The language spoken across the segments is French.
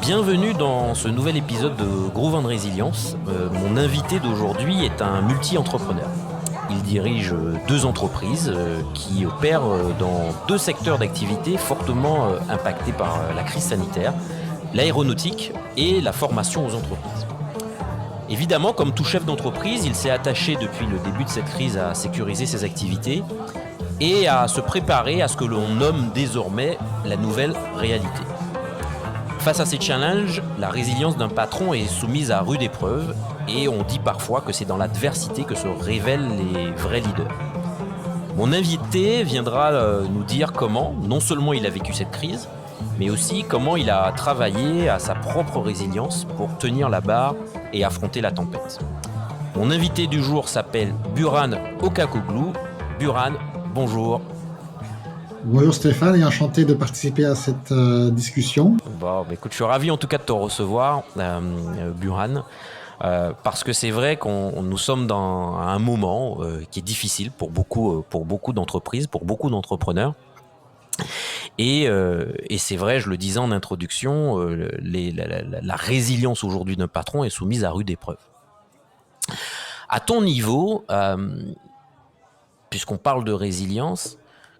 Bienvenue dans ce nouvel épisode de Groove and Résilience. Mon invité d'aujourd'hui est un multi-entrepreneur. Il dirige deux entreprises qui opèrent dans deux secteurs d'activité fortement impactés par la crise sanitaire, l'aéronautique et la formation aux entreprises. Évidemment, comme tout chef d'entreprise, il s'est attaché depuis le début de cette crise à sécuriser ses activités et à se préparer à ce que l'on nomme désormais la nouvelle réalité. Face à ces challenges, la résilience d'un patron est soumise à rude épreuve et on dit parfois que c'est dans l'adversité que se révèlent les vrais leaders. Mon invité viendra nous dire comment, non seulement il a vécu cette crise, mais aussi comment il a travaillé à sa propre résilience pour tenir la barre et affronter la tempête. Mon invité du jour s'appelle Burhan Okakoglu. Burhan, bonjour. Bonjour Stéphane et enchanté de participer à cette discussion. Bon, écoute, je suis ravi en tout cas de te recevoir, Burhan, parce que c'est vrai qu'on nous sommes dans un moment qui est difficile pour beaucoup d'entreprises, pour beaucoup d'entrepreneurs. Et c'est vrai, je le disais en introduction, la résilience aujourd'hui d'un patron est soumise à rude épreuve. À ton niveau, puisqu'on parle de résilience,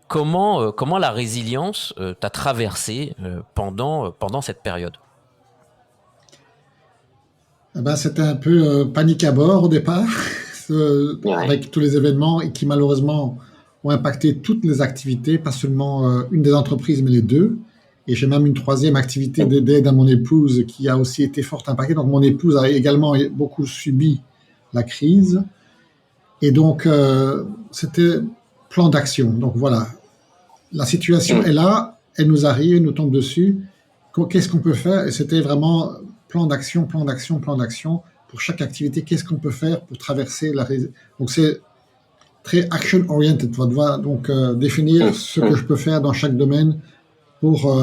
comment la résilience t'a traversé pendant cette période? C'était un peu panique à bord au départ, avec tous les événements et qui malheureusement ont impacté toutes les activités, pas seulement une des entreprises, mais les deux. Et j'ai même une troisième activité d'aide à mon épouse qui a aussi été fort impactée. Donc mon épouse a également beaucoup subi la crise. Et donc c'était plan d'action. Donc voilà, la situation est là, elle nous arrive, elle nous tombe dessus. Qu'est-ce qu'on peut faire? Et c'était vraiment plan d'action pour chaque activité. Qu'est-ce qu'on peut faire pour traverser la résilience? Donc c'est très action-oriented. On doit donc définir ce que je peux faire dans chaque domaine pour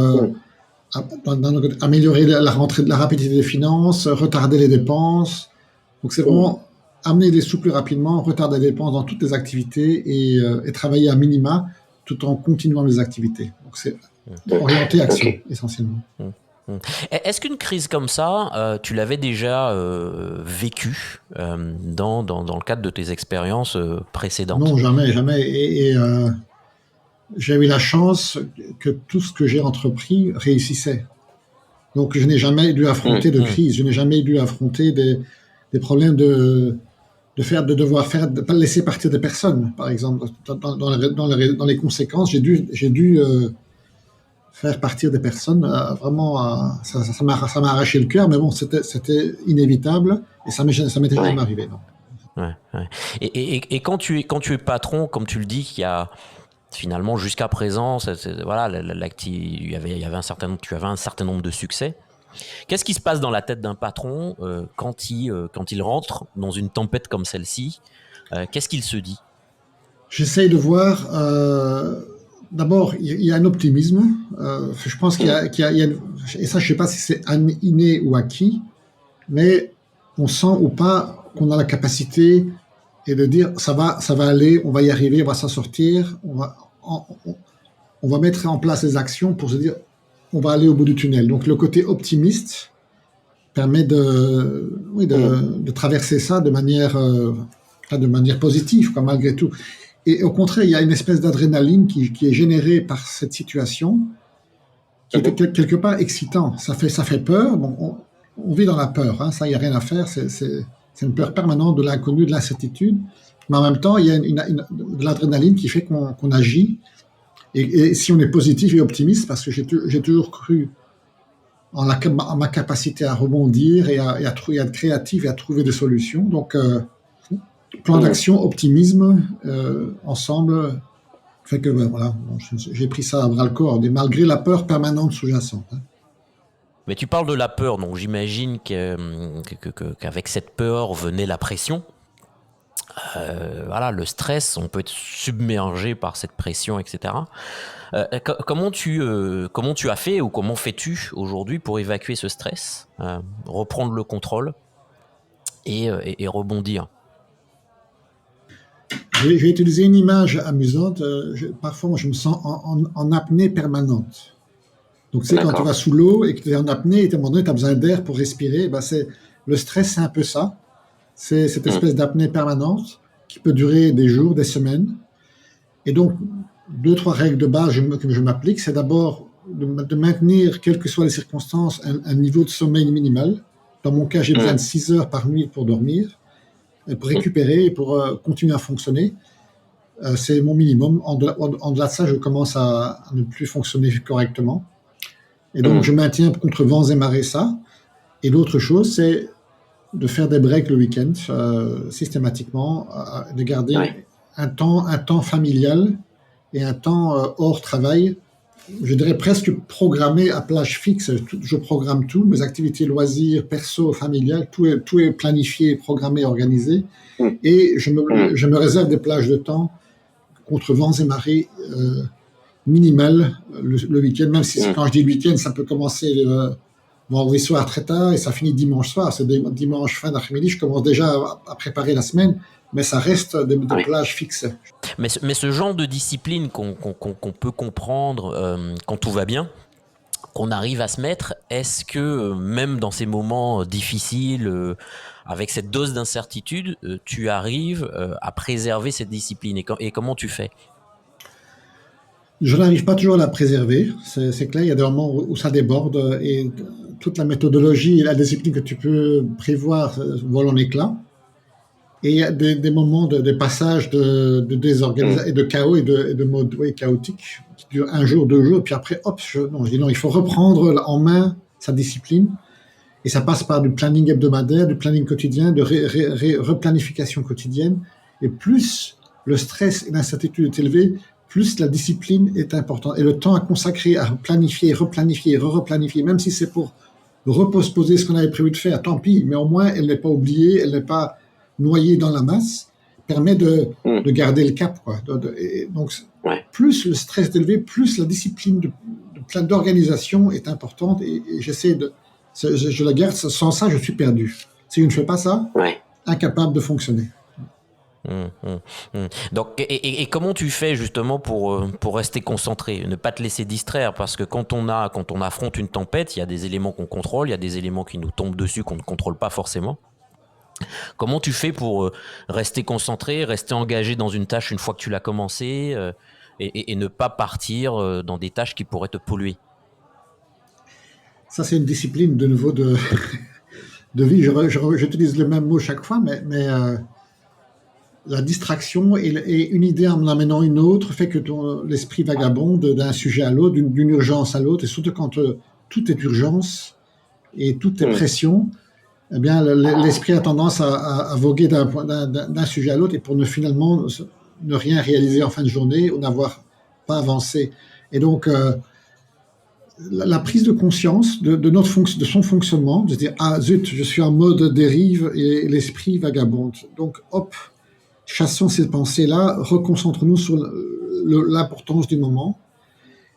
améliorer la rentrée, la rapidité des finances, retarder les dépenses. Donc c'est vraiment amener les sous plus rapidement, retarder les dépenses dans toutes les activités et travailler à minima tout en continuant les activités. Donc c'est orienté action essentiellement. Est-ce qu'une crise comme ça, tu l'avais déjà vécue dans le cadre de tes expériences précédentes? Non, jamais. Et j'ai eu la chance que tout ce que j'ai entrepris réussissait. Donc je n'ai jamais dû affronter de crise, je n'ai jamais dû affronter des problèmes de pas laisser partir des personnes, par exemple. Dans les conséquences, j'ai dû faire partir des personnes, ça m'a arraché le cœur, mais bon, c'était inévitable et ça m'était jamais arrivé. Non. Ouais. Et quand tu es patron, comme tu le dis, qu'il y a finalement jusqu'à présent, voilà, tu avais un certain nombre de succès. Qu'est-ce qui se passe dans la tête d'un patron quand il rentre dans une tempête comme celle-ci? Qu'est-ce qu'il se dit? J'essaye de voir. D'abord, il y a un optimisme. Je pense qu'il y a et ça, je ne sais pas si c'est inné ou acquis, mais on sent ou pas qu'on a la capacité et de dire ça va aller, on va y arriver, on va s'en sortir, on va mettre en place les actions pour se dire on va aller au bout du tunnel. Donc le côté optimiste permet de traverser ça de manière positive, quoi, malgré tout. Et au contraire, il y a une espèce d'adrénaline qui est générée par cette situation, qui est quelque part excitant. Ça fait peur. Bon, on vit dans la peur, hein, ça, il n'y a rien à faire. C'est une peur permanente de l'inconnu, de l'incertitude. Mais en même temps, il y a de l'adrénaline qui fait qu'on agit. Et si on est positif et optimiste, parce que j'ai toujours cru en ma capacité à rebondir et à être créatif et à trouver des solutions. Donc, plan d'action, optimisme, ensemble, fait que voilà, j'ai pris ça à bras-le-corps, malgré la peur permanente sous-jacente. Hein. Mais tu parles de la peur, donc j'imagine qu'avec cette peur venait la pression. Voilà, le stress, on peut être submergé par cette pression, etc. Comment tu as fait ou comment fais-tu aujourd'hui pour évacuer ce stress, reprendre le contrôle et rebondir? Je vais utiliser une image amusante. Parfois, moi, je me sens en apnée permanente. Donc, tu sais, quand tu vas sous l'eau et que tu es en apnée et à un moment donné, tu as besoin d'air pour respirer, ben le stress, c'est un peu ça. C'est cette espèce d'apnée permanente qui peut durer des jours, des semaines. Et donc, 2-3 règles de base que je m'applique, c'est d'abord de maintenir, quelles que soient les circonstances, un niveau de sommeil minimal. Dans mon cas, j'ai besoin de 6 heures par nuit pour dormir, pour récupérer et pour continuer à fonctionner. C'est mon minimum. En delà de ça, je commence à ne plus fonctionner correctement. Et donc, je maintiens contre vents et marées ça. Et l'autre chose, c'est de faire des breaks le week-end, systématiquement, de garder un temps familial et un temps hors travail, je dirais presque programmé à plage fixe. Je programme tout, mes activités loisirs, perso, familiales, tout est planifié, programmé, organisé. Et je me réserve des plages de temps contre vents et marées minimales le week-end, même si quand je dis le week-end, ça peut commencer vendredi soir très tard et ça finit dimanche soir. C'est dimanche fin d'après-midi, je commence déjà à préparer la semaine, mais ça reste des plages fixes. Mais ce genre de discipline qu'on peut comprendre quand tout va bien, qu'on arrive à se mettre, est-ce que même dans ces moments difficiles, avec cette dose d'incertitude, tu arrives à préserver cette discipline et comment tu fais ? Je n'arrive pas toujours à la préserver, c'est clair, il y a des moments où ça déborde et toute la méthodologie et la discipline que tu peux prévoir vole en éclats. Et il y a des moments de passage de désorganisation et de chaos et de mode chaotique qui durent un jour, 2 jours, puis après, hop, je dis non, il faut reprendre en main sa discipline. Et ça passe par du planning hebdomadaire, du planning quotidien, de replanification quotidienne. Et plus le stress et l'incertitude est élevé, plus la discipline est importante. Et le temps à consacrer à planifier, replanifier, replanifier, même si c'est pour reposer ce qu'on avait prévu de faire, tant pis, mais au moins elle n'est pas oubliée, elle n'est pas noyée dans la masse, permet de garder le cap, quoi. Donc, plus le stress est élevé, plus la discipline d'organisation est importante et j'essaie je la garde. Sans ça, je suis perdu. Si je ne fais pas ça, incapable de fonctionner. Donc, et comment tu fais justement pour rester concentré, ne pas te laisser distraire, parce que quand on affronte une tempête, il y a des éléments qu'on contrôle, il y a des éléments qui nous tombent dessus qu'on ne contrôle pas forcément. Comment tu fais pour rester concentré, rester engagé dans une tâche une fois que tu l'as commencé et ne pas partir dans des tâches qui pourraient te polluer? Ça, c'est une discipline de nouveau de vie. J'utilise le même mot chaque fois, mais la distraction et une idée en amenant une autre fait que l'esprit vagabonde d'un sujet à l'autre, d'une urgence à l'autre, et surtout quand tout est urgence et tout est pression, eh bien, l'esprit a tendance à voguer d'un sujet à l'autre et pour finalement ne rien réaliser en fin de journée ou n'avoir pas avancé. Et donc, la prise de conscience de son fonctionnement, de se dire « Ah zut, je suis en mode dérive et l'esprit vagabonde. » Donc, hop, chassons ces pensées-là, reconcentrons-nous sur l'importance du moment.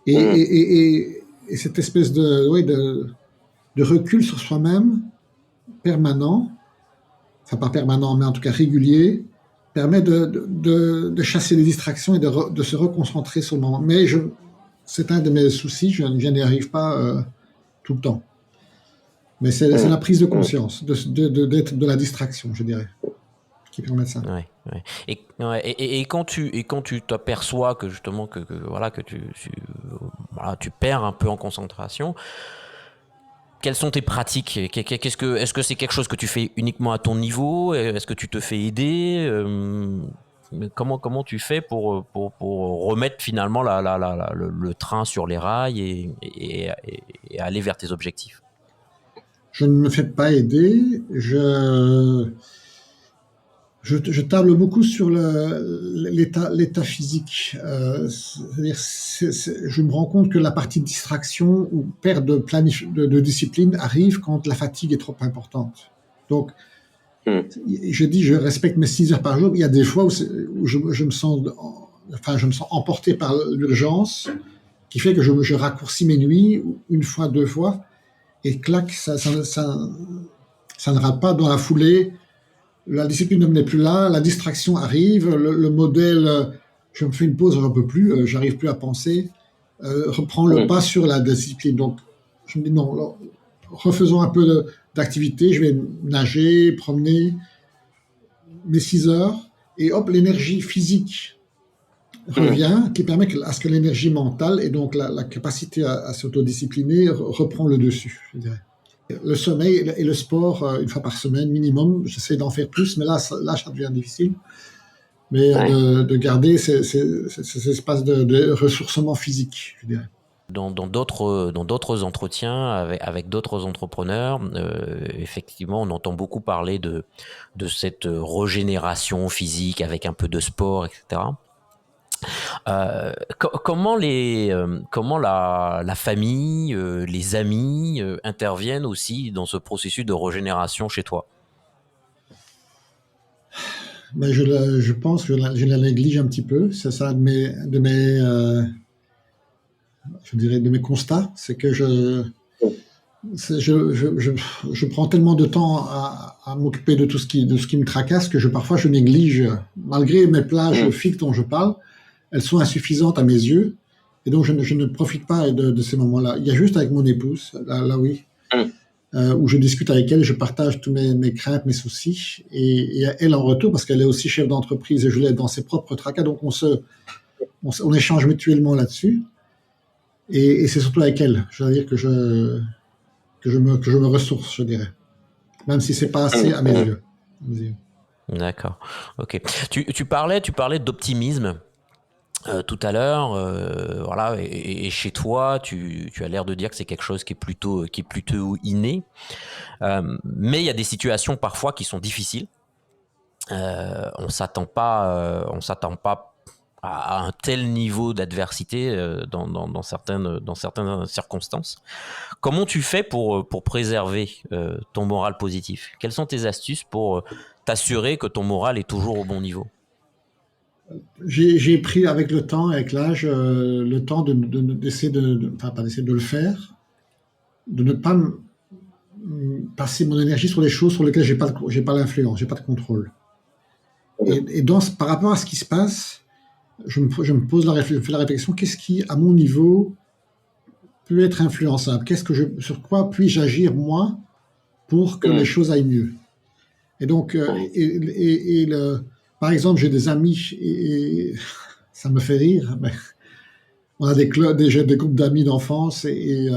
Et cette espèce de recul sur soi-même, permanent, enfin pas permanent, mais en tout cas régulier, permet de chasser les distractions et de se reconcentrer sur le moment. Mais c'est un de mes soucis, je n'y arrive pas tout le temps. Mais c'est la prise de conscience de la distraction, je dirais, qui permet ça. Et quand tu t'aperçois que justement que tu perds un peu en concentration, quelles sont tes pratiques? Est-ce que c'est quelque chose que tu fais uniquement à ton niveau? Est-ce que tu te fais aider? Comment tu fais pour remettre finalement le train sur les rails et aller vers tes objectifs? Je ne me fais pas aider. Je table beaucoup sur l'état physique. C'est-à-dire, je me rends compte que la partie de distraction ou perte de discipline arrive quand la fatigue est trop importante. Donc, je respecte mes 6 heures par jour. Il y a des fois où je me sens emporté par l'urgence, qui fait que je raccourcis mes nuits 1 fois, 2 fois, et clac, ça ne rate pas dans la foulée. La discipline ne menait plus là, la distraction arrive, le modèle, je me fais une pause, j'en peux plus, j'arrive plus à penser, reprend le pas sur la discipline. Donc, je me dis non, alors, refaisons un peu d'activité, je vais nager, promener mes 6 heures, et hop, l'énergie physique revient, qui permet à ce que l'énergie mentale et donc la capacité à s'autodiscipliner reprend le dessus, je dirais. Le sommeil et le sport, une fois par semaine minimum, j'essaie d'en faire plus, mais là, ça devient difficile. Mais de garder ces espaces de ressourcement physique, je dirais. Dans d'autres entretiens avec d'autres entrepreneurs, effectivement, on entend beaucoup parler de cette régénération physique avec un peu de sport, etc. Comment la famille, les amis interviennent aussi dans ce processus de régénération chez toi? Mais je pense que je la néglige un petit peu. C'est ça je dirais de mes constats, c'est que je prends tellement de temps à m'occuper de tout ce qui me tracasse que parfois je néglige, malgré mes plages fixes dont je parle, elles sont insuffisantes à mes yeux, et donc je ne profite pas de ces moments-là. Il y a juste avec mon épouse, là oui, où je discute avec elle, je partage tous mes craintes, mes soucis, et elle en retour, parce qu'elle est aussi chef d'entreprise et je l'aide dans ses propres tracas, donc on échange mutuellement là-dessus, et c'est surtout avec elle, je veux dire que je me ressource, je dirais, même si c'est pas assez à mes yeux. D'accord, ok. Tu parlais d'optimisme tout à l'heure, voilà, et chez toi, tu as l'air de dire que c'est quelque chose qui est plutôt inné, mais il y a des situations parfois qui sont difficiles. On s'attend pas à un tel niveau d'adversité dans certaines circonstances. Comment tu fais pour préserver ton moral positif? Quelles sont tes astuces pour t'assurer que ton moral est toujours au bon niveau? J'ai pris avec le temps, avec l'âge, le temps d'essayer enfin pas d'essayer de le faire, de ne pas passer mon énergie sur les choses sur lesquelles j'ai pas l'influence, j'ai pas de contrôle. Et par rapport à ce qui se passe, je me pose je fais la réflexion, qu'est-ce qui, à mon niveau, peut être influençable? Sur quoi puis-je agir, moi, pour que les choses aillent mieux? Et donc, par exemple, j'ai des amis, et ça me fait rire, mais on a des groupes d'amis d'enfance, et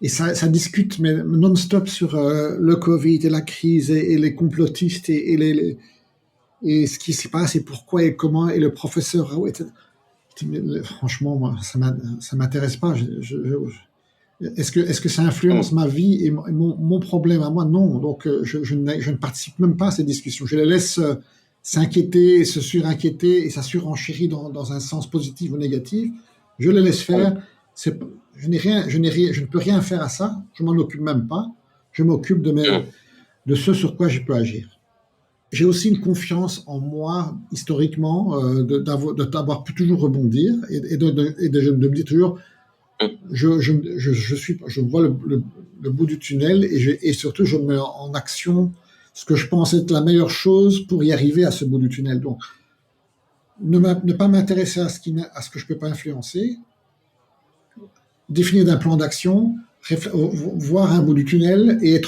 ça discute mais non-stop sur le Covid et la crise et les complotistes et ce qui se passe et pourquoi et comment et le professeur. Franchement, moi, ça m'intéresse pas. Est-ce que ça influence ma vie et mon problème à moi? Non. Donc, je ne participe même pas à ces discussions. Je les laisse s'inquiéter, se surinquiéter et ça surenchérit dans un sens positif ou négatif. Je les laisse faire. Je ne peux rien faire à ça. Je m'en occupe même pas. Je m'occupe de ce sur quoi je peux agir. J'ai aussi une confiance en moi historiquement, d'avoir pu toujours rebondir et de me dire toujours, je vois le bout du tunnel et surtout je mets en action ce que je pense être la meilleure chose pour y arriver à ce bout du tunnel. Donc, ne pas m'intéresser à ce que je peux pas influencer, définir un plan d'action, voir un bout du tunnel et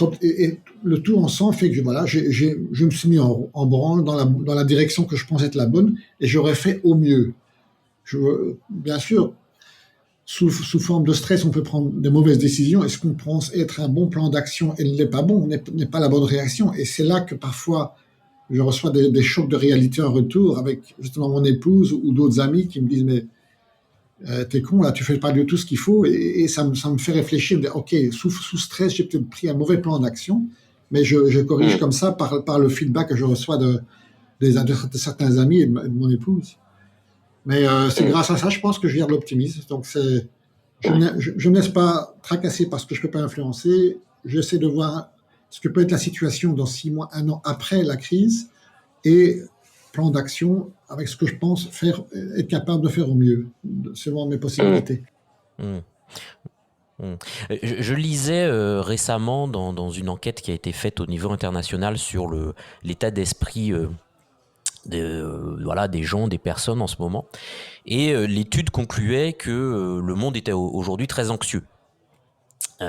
le tout ensemble fait que je me suis mis en branle dans la direction que je pense être la bonne et j'aurais fait au mieux. Bien sûr, sous forme de stress, on peut prendre des mauvaises décisions et ce qu'on pense être un bon plan d'action et n'est pas bon, n'est pas la bonne réaction. Et c'est là que parfois je reçois des chocs de réalité en retour avec justement mon épouse ou d'autres amis qui me disent mais t'es con, là, tu fais pas du tout ce qu'il faut, et ça me fait réfléchir, ok, sous stress, j'ai peut-être pris un mauvais plan d'action, mais je corrige comme ça par le feedback que je reçois de certains amis et de mon épouse. Mais c'est grâce à ça, je pense que je garde l'optimisme. Donc, je ne laisse pas tracasser parce que je peux pas influencer. J'essaie de voir ce que peut être la situation dans 6 mois, 1 an après la crise, et plan d'action avec ce que je pense être capable de faire au mieux, selon mes possibilités. Je lisais récemment dans une enquête qui a été faite au niveau international sur l'état d'esprit voilà, des gens, des personnes en ce moment. Et l'étude concluait que le monde était aujourd'hui très anxieux.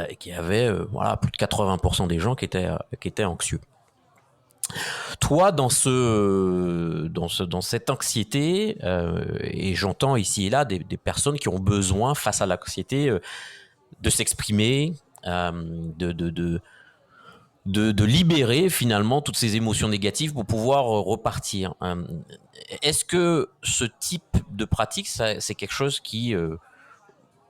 Et qu'il y avait voilà, plus de 80% des gens qui étaient anxieux. Toi, dans cette anxiété, et j'entends ici et là des personnes qui ont besoin, face à l'anxiété, de s'exprimer, de libérer finalement toutes ces émotions négatives pour pouvoir repartir. Est-ce que ce type de pratique, c'est quelque chose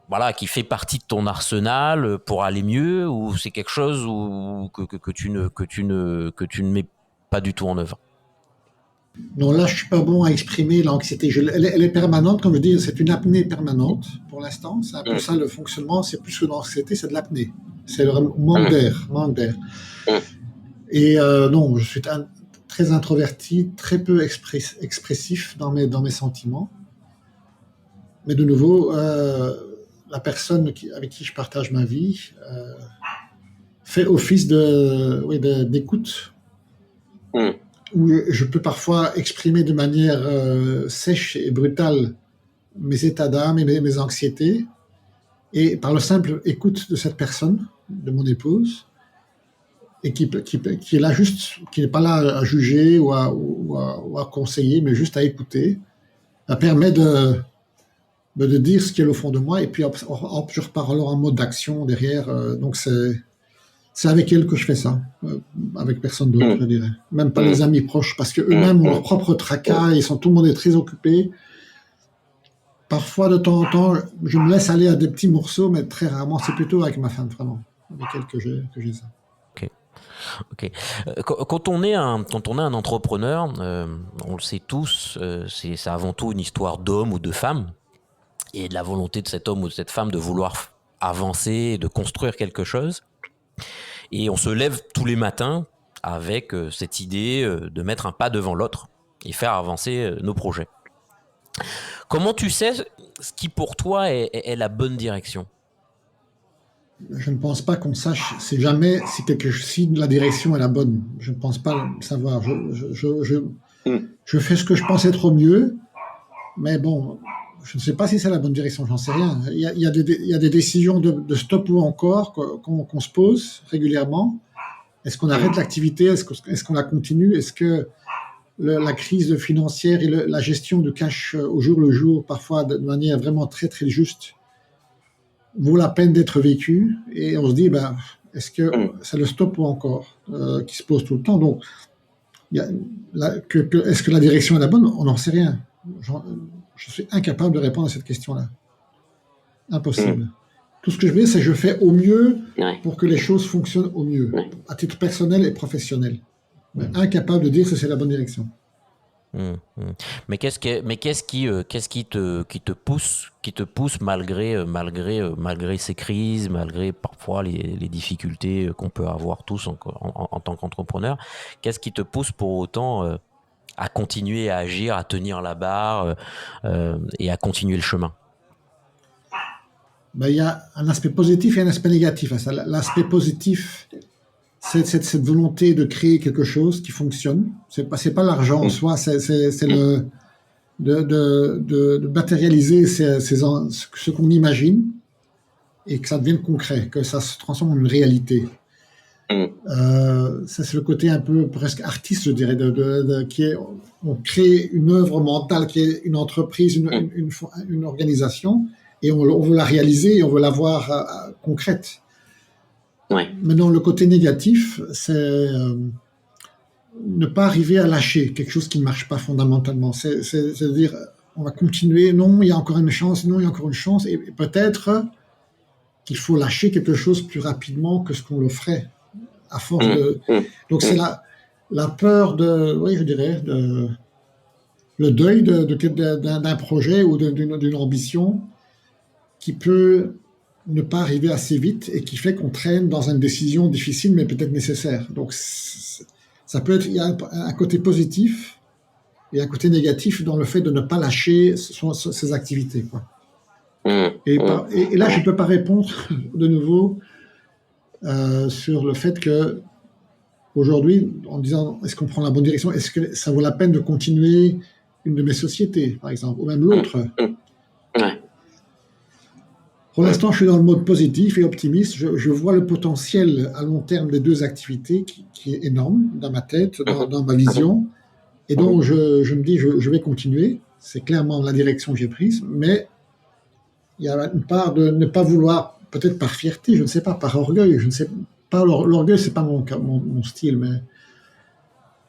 voilà, qui fait partie de ton arsenal pour aller mieux, ou c'est quelque chose que tu ne mets pas du tout en œuvre? Non, là, je suis pas bon à exprimer l'anxiété. Elle est permanente, comme je dis, c'est une apnée permanente pour l'instant. C'est un peu ça le fonctionnement. C'est plus que l'anxiété, c'est de l'apnée. C'est vraiment manque d'air, manque d'air. Et non, je suis très introverti, très peu expressif dans mes sentiments. Mais de nouveau, la personne avec qui je partage ma vie fait office d'écoute. Où je peux parfois exprimer de manière sèche et brutale mes états d'âme et mes anxiétés, et par le simple écoute de cette personne, de mon épouse, et qui est là juste, qui n'est pas là à juger ou à conseiller, mais juste à écouter, ça permet de dire ce qui est au fond de moi, et puis hop, je repars alors en mode d'action derrière. Donc c'est avec elle que je fais ça, avec personne d'autre, je dirais. Même pas les amis proches, parce qu'eux-mêmes ont leur propre tracas, tout le monde est très occupé. Parfois, de temps en temps, je me laisse aller à des petits morceaux, mais très rarement. C'est plutôt avec ma femme, vraiment, avec elle que j'ai ça. Ok. Quand on est un entrepreneur, on le sait tous, c'est avant tout une histoire d'homme ou de femme, et de la volonté de cet homme ou de cette femme de vouloir avancer, de construire quelque chose. Et on se lève tous les matins avec cette idée de mettre un pas devant l'autre et faire avancer nos projets. Comment tu sais ce qui pour toi est la bonne direction? Je ne pense pas qu'on sache, c'est jamais si la direction est la bonne. Je ne pense pas le savoir. Je fais ce que je pense être au mieux, mais bon, je ne sais pas si c'est la bonne direction, j'en sais rien. Il y a des décisions de stop ou encore qu'on se pose régulièrement. Est-ce qu'on arrête l'activité? Est-ce qu'on la continue? Est-ce que la crise financière et la gestion de cash au jour le jour, parfois de manière vraiment très très juste, vaut la peine d'être vécue? Et on se dit, est-ce que c'est le stop ou encore qui se pose tout le temps? Donc, est-ce que la direction est la bonne? On n'en sait rien. Je suis incapable de répondre à cette question-là. Impossible. Tout ce que je veux, c'est que je fais au mieux pour que les choses fonctionnent au mieux, à titre personnel et professionnel. Mais incapable de dire que c'est la bonne direction. Mais qu'est-ce qui te pousse malgré ces crises, malgré parfois les difficultés qu'on peut avoir tous en tant qu'entrepreneur, qu'est-ce qui te pousse pour autant à continuer à agir, à tenir la barre et à continuer le chemin? Il y a un aspect positif et un aspect négatif à ça. L'aspect positif, c'est cette volonté de créer quelque chose qui fonctionne. C'est pas l'argent en soi, c'est de matérialiser ce qu'on imagine et que ça devienne concret, que ça se transforme en une réalité. Ça, c'est le côté un peu presque artiste, je dirais, on crée une œuvre mentale qui est une entreprise, une organisation, et on veut la réaliser et on veut la voir concrète. Maintenant, le côté négatif, c'est ne pas arriver à lâcher quelque chose qui ne marche pas fondamentalement. C'est-à-dire, on va continuer, non, il y a encore une chance, non, il y a encore une chance, et peut-être qu'il faut lâcher quelque chose plus rapidement que ce qu'on le ferait, à force de... Donc, c'est la peur oui, je dirais, le deuil d'un projet ou d'une ambition qui peut ne pas arriver assez vite et qui fait qu'on traîne dans une décision difficile mais peut-être nécessaire. Donc ça peut être, il y a un côté positif et un côté négatif dans le fait de ne pas lâcher ses activités, quoi. Et là, je ne peux pas répondre de nouveau sur le fait que aujourd'hui en disant est-ce qu'on prend la bonne direction? Est-ce que ça vaut la peine de continuer une de mes sociétés, par exemple, ou même l'autre? Ouais. Pour l'instant, je suis dans le mode positif et optimiste. Je vois le potentiel à long terme des deux activités qui est énorme dans ma tête, dans ma vision. Et donc, je me dis, je vais continuer. C'est clairement la direction que j'ai prise. Mais il y a une part de ne pas vouloir, peut-être par fierté, je ne sais pas, par orgueil. Je ne sais pas, l'orgueil, c'est pas mon style, mais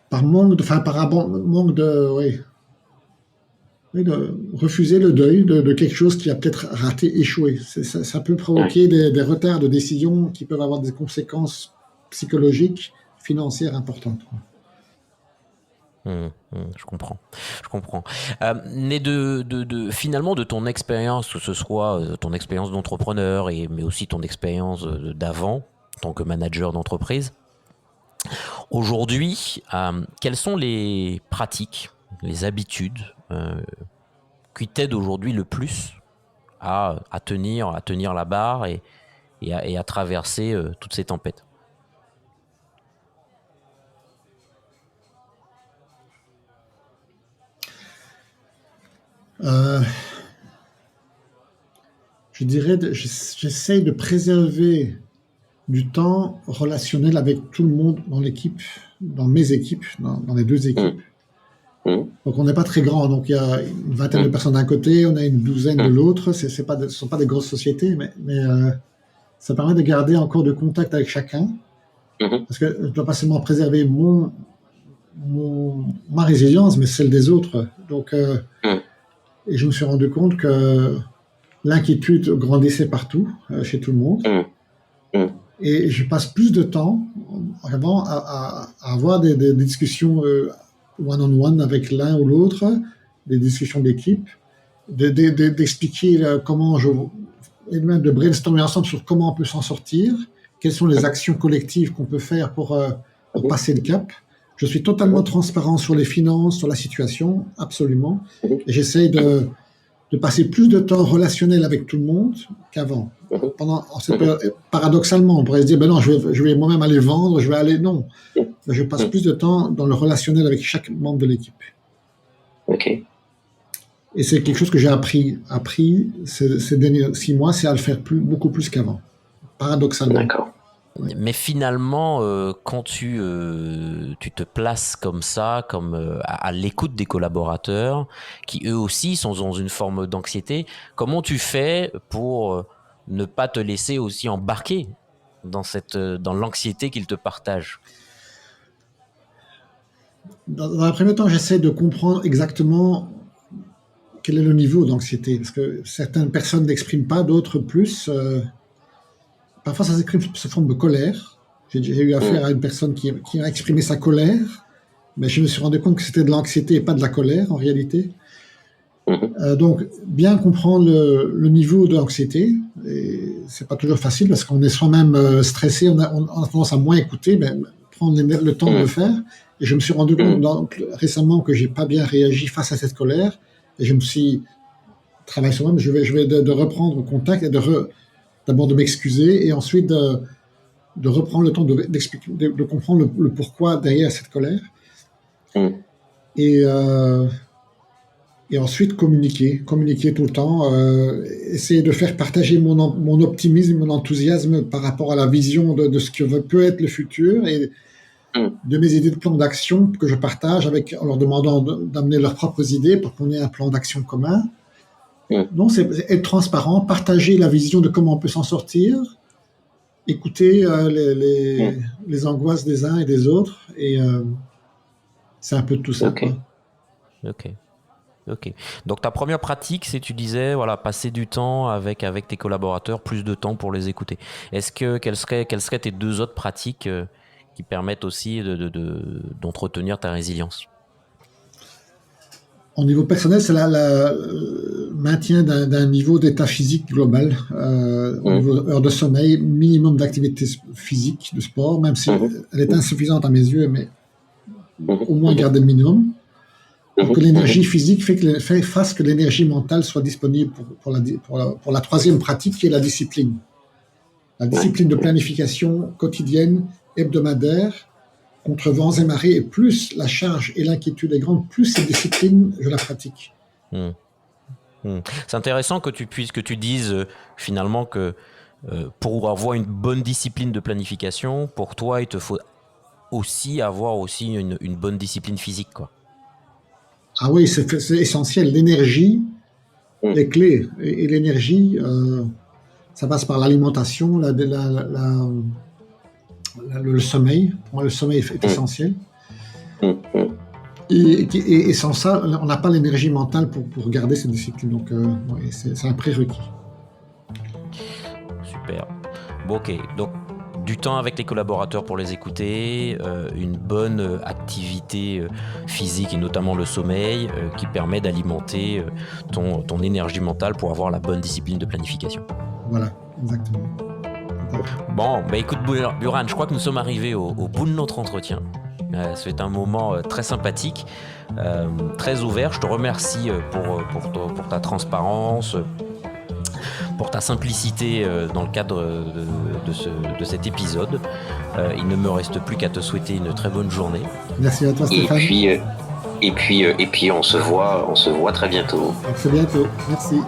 par manque de, oui, de refuser le deuil de quelque chose qui a peut-être raté, échoué. Ça peut provoquer des retards de décision qui peuvent avoir des conséquences psychologiques, financières importantes. Je comprends. Mais finalement de ton expérience, que ce soit ton expérience d'entrepreneur, mais aussi ton expérience d'avant, en tant que manager d'entreprise, aujourd'hui, quelles sont les pratiques, les habitudes qui t'aident aujourd'hui le plus à tenir la barre et à traverser toutes ces tempêtes? Je dirais, j'essaye de préserver du temps relationnel avec tout le monde dans l'équipe, dans mes équipes, dans les deux équipes. Donc on n'est pas très grand, donc il y a une vingtaine de personnes d'un côté, on a une douzaine de l'autre. Ce ne sont pas des grosses sociétés, mais ça permet de garder encore de contact avec chacun, parce que je ne dois pas seulement préserver ma résilience, mais celle des autres. Donc, et je me suis rendu compte que l'inquiétude grandissait partout, chez tout le monde. Et je passe plus de temps avant à avoir des discussions one-on-one avec l'un ou l'autre, des discussions d'équipe, d'expliquer et même de brainstormer ensemble sur comment on peut s'en sortir, quelles sont les actions collectives qu'on peut faire pour passer le cap. Je suis totalement transparent sur les finances, sur la situation, absolument. Et j'essaye de passer plus de temps relationnel avec tout le monde qu'avant. Paradoxalement, on pourrait se dire, ben non, je vais moi-même aller vendre, non. Mais je passe plus de temps dans le relationnel avec chaque membre de l'équipe. Et c'est quelque chose que j'ai appris ces derniers 6 mois, c'est à le faire beaucoup plus qu'avant. Paradoxalement. D'accord. Mais finalement, quand tu te places comme ça, à l'écoute des collaborateurs, qui eux aussi sont dans une forme d'anxiété, comment tu fais pour ne pas te laisser aussi embarquer dans l'anxiété qu'ils te partagent? Dans un premier temps, j'essaie de comprendre exactement quel est le niveau d'anxiété, parce que certaines personnes n'expriment pas, d'autres plus. Parfois, ça s'exprime sous forme de colère. J'ai eu affaire à une personne qui a exprimé sa colère, mais je me suis rendu compte que c'était de l'anxiété et pas de la colère, en réalité. Donc, bien comprendre le niveau d'anxiété, et c'est pas toujours facile, parce qu'on est soi-même stressé, on a tendance à moins écouter, mais prendre le temps de le faire. Et je me suis rendu compte récemment que j'ai pas bien réagi face à cette colère, et je me suis travaillé sur moi-même. Je vais de reprendre contact et d'abord de m'excuser, et ensuite de reprendre le temps d'expliquer, de comprendre le pourquoi derrière cette colère. Et ensuite communiquer tout le temps, essayer de faire partager mon optimisme, mon enthousiasme par rapport à la vision de ce que peut être le futur, et de mes idées de plan d'action que je partage en leur demandant d'amener leurs propres idées pour qu'on ait un plan d'action commun. Donc, c'est être transparent, partager la vision de comment on peut s'en sortir, écouter les angoisses des uns et des autres, et c'est un peu de tout ça. Ok. Donc ta première pratique, c'est, tu disais, voilà, passer du temps avec tes collaborateurs, plus de temps pour les écouter. Quelles seraient tes 2 autres pratiques qui permettent aussi d'entretenir ta résilience? Au niveau personnel, c'est le maintien d'un niveau d'état physique global, au niveau heures de sommeil, minimum d'activité physique, de sport, même si elle est insuffisante à mes yeux, mais au moins garder le minimum. Pour que l'énergie physique fasse que l'énergie mentale soit disponible pour la 3e pratique, qui est la discipline. La discipline de planification quotidienne, hebdomadaire, contre vents et marées, et plus la charge et l'inquiétude est grande, plus cette discipline, je la pratique. C'est intéressant que tu dises finalement que pour avoir une bonne discipline de planification, pour toi, il te faut aussi avoir une bonne discipline physique, quoi. Ah oui, c'est essentiel. L'énergie est clé. Et l'énergie, ça passe par l'alimentation, le sommeil. Pour moi, le sommeil est essentiel. Et sans ça, on n'a pas l'énergie mentale pour garder cette discipline. Donc, ouais, c'est un prérequis. Super. Bon, ok. Donc, du temps avec les collaborateurs pour les écouter, une bonne activité physique et notamment le sommeil qui permet d'alimenter ton énergie mentale pour avoir la bonne discipline de planification. Voilà, exactement. Bon, bah écoute Buran, je crois que nous sommes arrivés au bout de notre entretien. C'est un moment très sympathique, très ouvert. Je te remercie pour ta transparence, pour ta simplicité dans le cadre de cet épisode. Il ne me reste plus qu'à te souhaiter une très bonne journée. Merci à toi, Stéphane. Et puis on se voit très bientôt. À très bientôt. Merci.